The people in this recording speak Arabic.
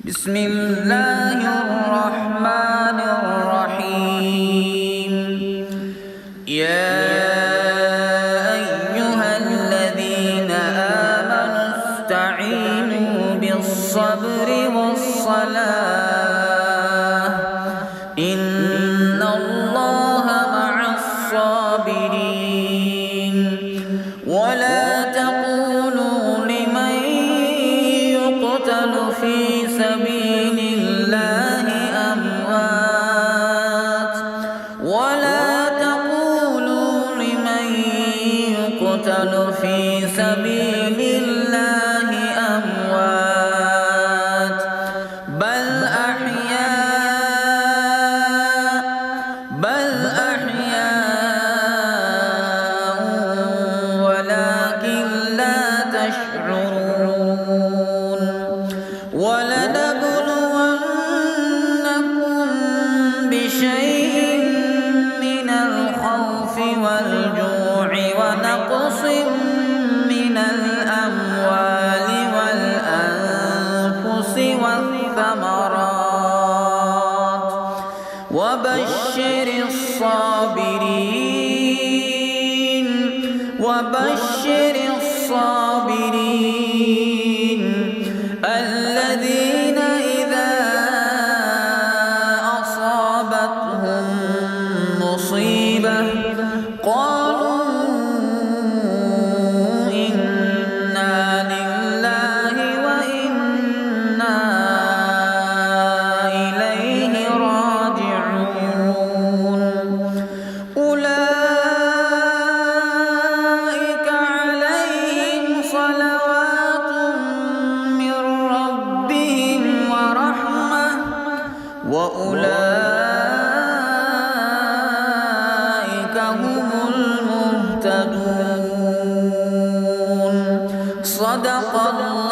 بسم الله الرحمن الرحيم. يا أيها الذين آمنوا استعينوا بالصبر والصلاة إن الله مع الصابرين. ولا تقولوا لمن يقتل في سبيل الله أموات ولا تقولوا لمن يقتل في سبيل الله أموات بل أحياء ولكن لا تشعرون. ولنبلونكم بشيء من الخوف والجوع ونقص من الأموال والأنفس والثمرات وبشر الصابرين الذين إذا أصابتهم مصيبة قالوا إنا لله وإنا إليه راجعون. أولئك عليهم صلوات من ربهم ورحمة وأولئك هم المهتدون. صدق الله.